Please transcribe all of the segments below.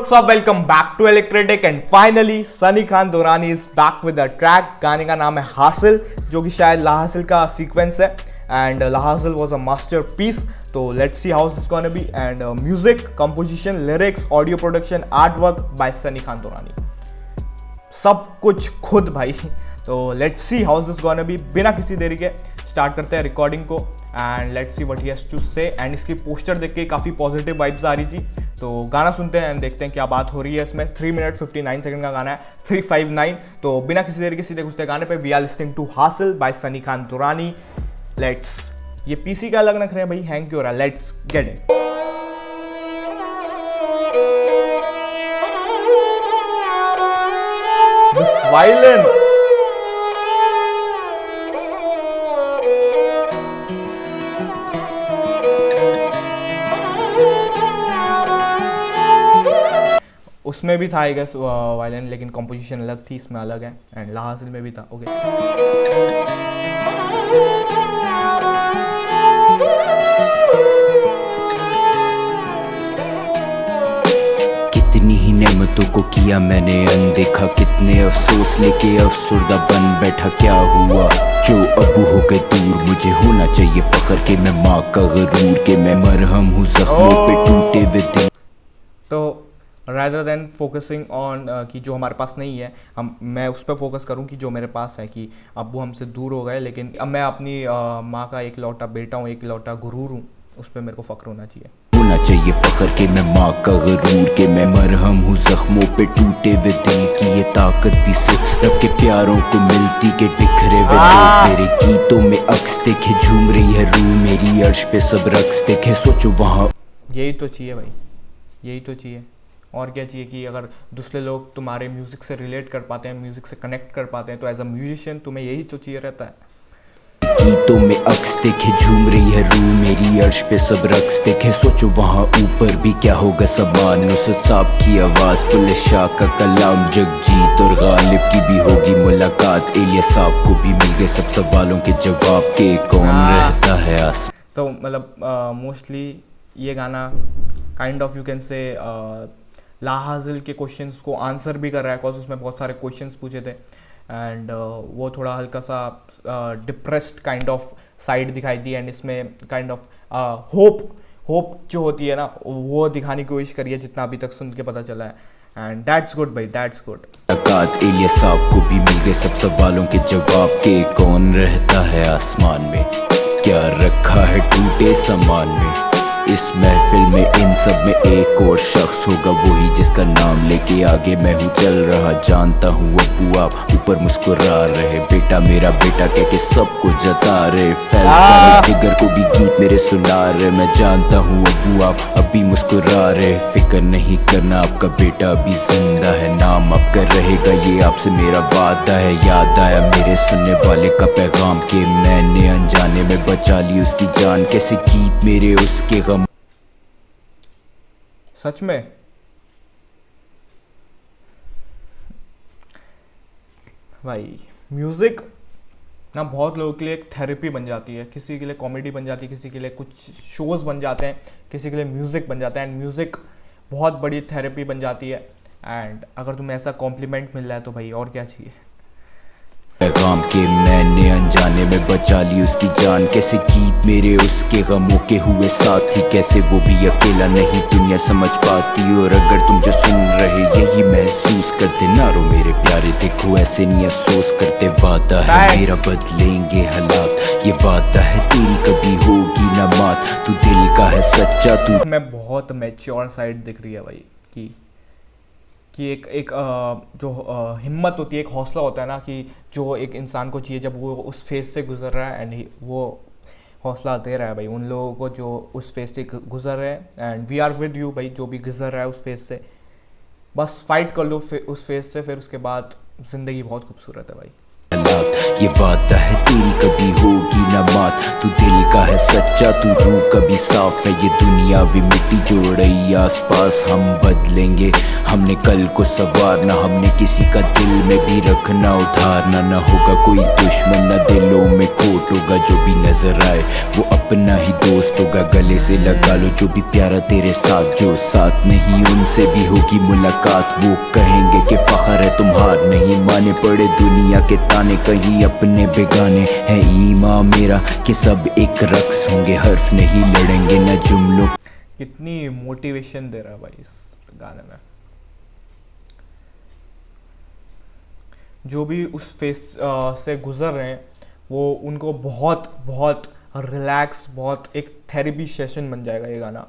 what's up? Welcome back to Electric and finally Sunny Khan Durrani is back with a track. गाने का नाम है हासिल, जो कि शायद ला हासिल का सीक्वेंस है and ला हासिल was a masterpiece. तो let's see how this is gonna be and music, composition, lyrics, audio production, artwork by Sunny Khan Durrani. सब कुछ खुद भाई. तो let's see how this gonna be. बिना किसी देरी के स्टार्ट करते हैं रिकॉर्डिंग को and let's see what he has to say. And इसकी पोस्टर देख के काफ़ी पॉजिटिव वाइब्स आ रही थी. तो गाना सुनते हैं एंड देखते हैं क्या बात हो रही है इसमें. 3 मिनट 59 सेकंड का गाना है, 359. तो बिना किसी देरी के सीधे घुसते गाने पे. वी आर लिस्टिंग टू हासिल बाय सनी खान दुरानी. लेट्स. ये पीसी का अलग नख रहे हैं भाई, हैंग क्यों हो रहा है. Let's get it. This violin. उसमें भी था आई गेस वायलिन, लेकिन कंपोजिशन अलग थी, इसमें अलग है. एंड ला हासिल में भी था. ओके कितनी ही नेमतों को किया मैंने अनदेखा, कितने अफसोस लेके अफसुर्दा बन बैठा. क्या हुआ जो अबू हो गए दूर, मुझे होना चाहिए फख्र के मैं माँ का गरूर के मैं मरहम हूँ जख्मों पे टूटे हुए दिल. तो rather than focusing on कि जो हमारे पास नहीं है, मैं उस पर फोकस करूं कि जो मेरे पास है. कि अब्बू हमसे दूर हो गए, लेकिन अब मैं अपनी माँ का एक लौटा बेटा हूँ, एक लौटा गुरूर हूँ. उस पर मेरे को फ़ख्र होना चाहिए. होना चाहिए फख्र के मैं माँ का गरूर के मैं मरहम हूँ जख्मों पे टूटे हुए दिल की. ये ताकत भी सिर्फ रब के प्यारों को मिलती के बिखरे हुए लोग. मेरे गीतों में अक्स देखे, झूम रही है रूह मेरी अर्श पे सब रक्स देखे. सोचो वहाँ. यही तो चाहिए भाई, यही तो चाहिए. और क्या चाहिए कि अगर दूसरे लोग तुम्हारे म्यूज़िक से रिलेट कर पाते हैं, म्यूज़िक से कनेक्ट कर पाते हैं, तो एज अ म्यूजिशियन तुम्हें यही तो चाहिए रहता है. गीतों में अक्स देखे, झूम रही है रूह मेरी अर्श पे सब रक्स देखे. सोचो वहाँ ऊपर भी क्या होगा समान. नुसरत साहब की आवाज़, पुलिस शाह का कलाम, जगजीत और गालिब की भी होगी मुलाकात. एलिया साहब को भी मिल गए सब सवालों के जवाब के कौन रहता है आस. तो मतलब मोस्टली ये गाना kind of you can say ला हासिल के क्वेश्चंस को आंसर भी कर रहा है, बिकॉज उसमें बहुत सारे क्वेश्चंस पूछे थे. एंड वो थोड़ा हल्का सा डिप्रेस्ड काइंड ऑफ साइड दिखाई दी. एंड इसमें काइंड ऑफ होप जो होती है ना, वो दिखाने की कोशिश करी है, जितना अभी तक सुन के पता चला है. एंड दैट्स गुड भाई, दैट्स गुड. एलिया साहब को भी मिल गए सब सवालों के जवाब के कौन रहता है आसमान में, क्या रखा है टूटे सामान में. इस महफिल में इन सब में एक और शख्स होगा, वही जिसका नाम लेके आगे मैं हूँ चल रहा. जानता हूँ अब्बू आप ऊपर मुस्कुरा रहे, बेटा मेरा बेटा कह के सबको जता रहे. फैल जाने जिगर को भी गीत मेरे सुना रहे. मैं जानता हूँ अब्बू आप अभी मुस्कुरा रहे. फिक्र नहीं करना आपका बेटा अभी जिंदा है, नाम आपका रहेगा ये आपसे मेरा वादा है. याद आया मेरे सुनने वाले का पैगाम के मैंने अनजाने में बचा ली उसकी जान. कैसे गीत मेरे उसके गम. सच में भाई म्यूज़िक ना बहुत लोगों के लिए एक थेरेपी बन जाती है. किसी के लिए कॉमेडी बन जाती है, किसी के लिए कुछ शोज़ बन जाते हैं, किसी के लिए म्यूज़िक बन जाता है. एंड म्यूज़िक बहुत बड़ी थेरेपी बन जाती है. एंड अगर तुम्हें ऐसा कॉम्प्लीमेंट मिल रहा है तो भाई और क्या चाहिए. पैगाम के मैंने अनजाने में बचा ली उसकी जान. कैसे गीत मेरे उसके गमों के हुए साथी, कैसे वो भी अकेला नहीं दुनिया समझ पाती. और अगर तुम जो सुन रहे यही महसूस करते, ना रो मेरे प्यारे देखो ऐसे नहीं अफसोस करते. वादा है मेरा बदलेंगे हालात, ये वादा है तेरी कभी होगी ना मात. तू दिल का है सच्चा तू. मैं बहुत मैच्योर साइड दिख रही है भाई कि एक जो हिम्मत होती है, एक हौसला होता है ना, कि जो एक इंसान को चाहिए जब वो उस फेज से गुजर रहा है. एंड वो हौसला दे रहा है भाई उन लोगों को जो उस फेज से गुजर रहे हैं. And we are with you भाई, जो भी गुजर रहा है उस फेज से. बस फाइट कर लो उस फेज से, फिर उसके बाद ज़िंदगी बहुत खूबसूरत है भाई. ये वादा है तेरी कभी होगी ना मात, तू दिल का है सच्चा, तू रूह कभी साफ है। ये दुनियावी मिट्टी जो रही आसपास हम बदलेंगे, हमने कल को संवारना, हमने किसी का दिल में भी रखना उधारना। ना होगा कोई दुश्मन, ना दिलों में खोट होगा, जो भी नजर आए वो अपना ही दोस्त होगा। गले से लगा लो जो भी प्यारा तेरे साथ, जो साथ नहीं उनसे भी होगी मुलाकात। वो कहेंगे कि फख्र है तुम हार नहीं माने, पड़े दुनिया के ताने कहीं अपने बेगाने। है ईमान मेरा कि सब एक रक्स होंगे, हर्फ नहीं लड़ेंगे न जुमलों। कितनी मोटिवेशन दे रहा है भाई इस गाने में। जो भी उस फेस से गुजर रहे हैं वो उनको बहुत बहुत रिलैक्स, बहुत एक थेरेपी सेशन बन जाएगा ये गाना।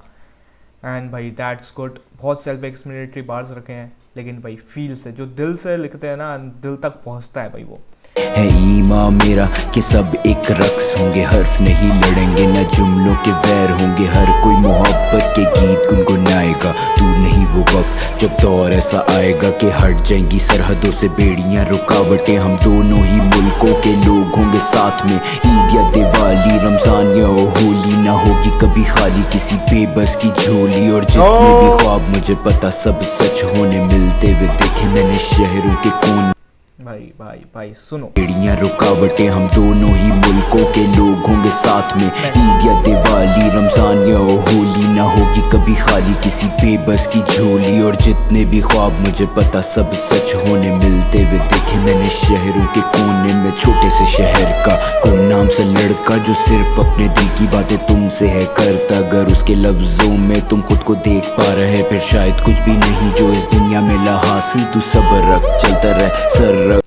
एंड भाई दैट्स गुड। बहुत सेल्फ एक्सप्लेनेटरी बार्स रखे हैं, लेकिन भाई फील से, जो दिल से लिखते हैं ना, दिल तक पहुंचता है भाई वो। है ईमान मेरा कि सब एक रक्स होंगे, हर्फ नहीं लड़ेंगे न जुमलों के वैर होंगे। हर कोई मोहब्बत के गीत गुनगुनाएगा, तू नहीं वो वक्त जब दौर ऐसा आएगा कि हट जाएंगी सरहदों से बेड़ियां रुकावटें। हम दोनों ही मुल्कों के लोग होंगे साथ में, ईद या दिवाली, रमजान या होली, ना होगी कभी खाली किसी बेबस की झोली। और जितने भी ख्वाब मुझे पता सब सच होने मिलते हुए देखे मैंने शहरों के कोने। भाई भाई भाई सुनो, बेड़ियां रुकावटें, हम दोनों ही मुल्कों के लोग होंगे साथ में, ईद या दिवाली, रमजान या होली, ना होगी कभी खाली किसी बेबस की झोली। और जितने भी ख्वाब मुझे पता सब सच होने मिलते हुए देखे मैंने शहरों के कोने में। छोटे से शहर का गुमनाम सा लड़का जो सिर्फ अपने दिल की बातें तुमसे है करता। अगर उसके लफ्जों में तुम खुद को देख पा रहे, फिर शायद कुछ भी नहीं जो इस दुनिया में ला हासिल। तू सब्र रख, चलता रह, सर रख।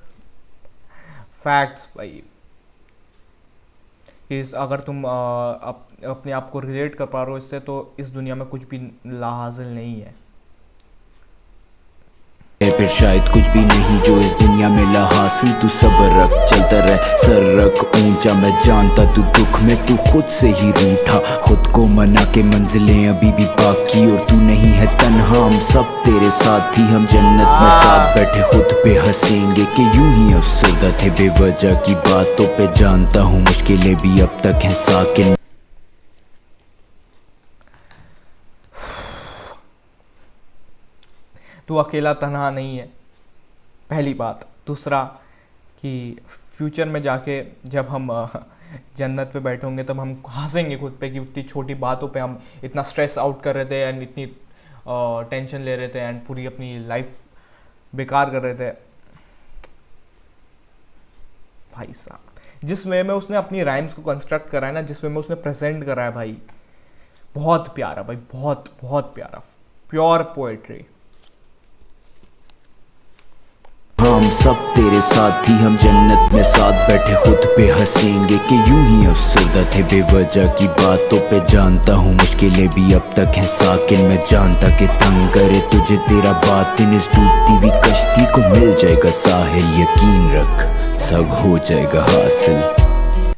फैक्ट्स भाई। इस अगर तुम अपने आप को रिलेट कर पा रहे हो इससे, तो इस दुनिया में कुछ भी लाहासिल नहीं है। फिर शायद कुछ भी नहीं जो इस दुनिया में ला हासिल। तू सब्र रख, चलता रह, सर रख ऊंचा। मैं जानता तू दुख में तू खुद से ही रूठा, खुद को मना के मंजिलें अभी भी बाकी। और तू नहीं है तन्हा, हम सब तेरे साथ ही, हम जन्नत में साथ बैठे खुद पे हंसेंगे। कि यूं ही अफसरदा थे बेवजह की बातों पे, जानता हूँ मुश्किलें भी अब तक हैं साकिन। तू अकेला तन्हा नहीं है, पहली बात। दूसरा कि फ्यूचर में जाके जब हम जन्नत पे बैठे होंगे तब हम हंसेंगे खुद पे कि उतनी छोटी बातों पे हम इतना स्ट्रेस आउट कर रहे थे एंड इतनी टेंशन ले रहे थे एंड पूरी अपनी लाइफ बेकार कर रहे थे। भाई साहब, जिस वे में उसने अपनी राइम्स को कंस्ट्रक्ट करा है ना, जिस वे में उसने प्रेजेंट करा है भाई, बहुत प्यारा भाई, बहुत बहुत प्यारा, प्योर पोएट्री। हम सब तेरे साथ ही, हम जन्नत में साथ बैठे खुद पे हंसेंगे। कि यूं ही अफसरदा थे बेवजह की बातों पे, जानता हूँ मुश्किलें भी अब तक हैं साकिन। मैं जानता कि तंग करे तुझे तेरा बातिन, इस डूबती हुई कश्ती को मिल जाएगा साहिल। यकीन रख सब हो जाएगा हासिल।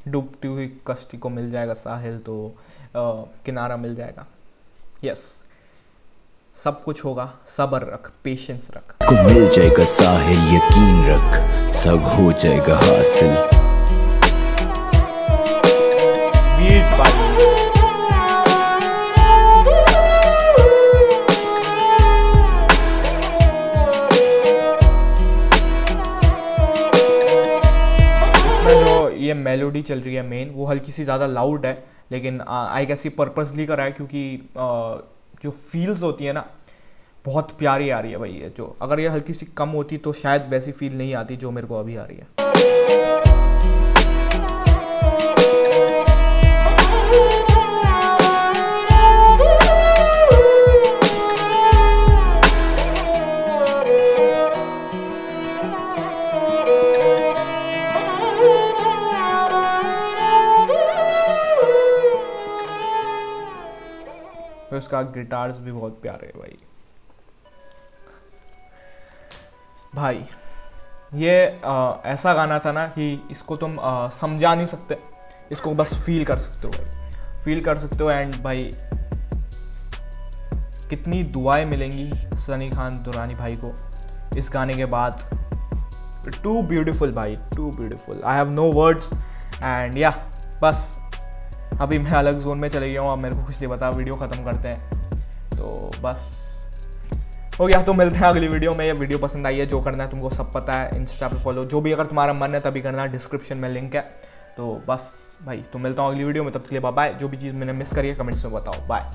डूबती हुई कश्ती को मिल जाएगा साहिल, तो किनारा मिल जाएगा। यस, सब कुछ होगा, सब्र रख, पेशेंस रख। को मिल जाएगा साहिल, यकीन रख सब हो जाएगा हासिल। बीट भाई। इसमें जो ये मेलोडी चल रही है मेन, वो हल्की सी ज़्यादा लाउड है, लेकिन आई गेस ये पर्पसली करा है क्योंकि जो फील्स होती है ना, बहुत प्यारी आ रही है भाई ये। जो अगर ये हल्की सी कम होती तो शायद वैसी फील नहीं आती जो मेरे को अभी आ रही है। तो इसका गिटार्स भी बहुत प्यारे है भाई। भाई ये ऐसा गाना था ना कि इसको तुम समझा नहीं सकते, इसको बस फील कर सकते हो भाई, फील कर सकते हो। एंड भाई कितनी दुआएं मिलेंगी सनी खान दुरानी भाई को इस गाने के बाद। टू ब्यूटीफुल भाई, too beautiful, I have no words. And या बस अभी मैं अलग जोन में चले गया हूँ, अब मेरे को कुछ नहीं पता, वीडियो ख़त्म करते हैं। तो बस हो गया, तो मिलते हैं अगली वीडियो में। ये वीडियो पसंद आई है, जो करना है तुमको सब पता है, इंस्टा पे फॉलो, जो भी अगर तुम्हारा मन है तभी करना, डिस्क्रिप्शन में लिंक है। तो बस भाई तो मिलता हूँ अगली वीडियो में, तब तक के लिए बाय बाय। जो भी चीज़ मैंने मिस करी है कमेंट्स में बताओ, बाय।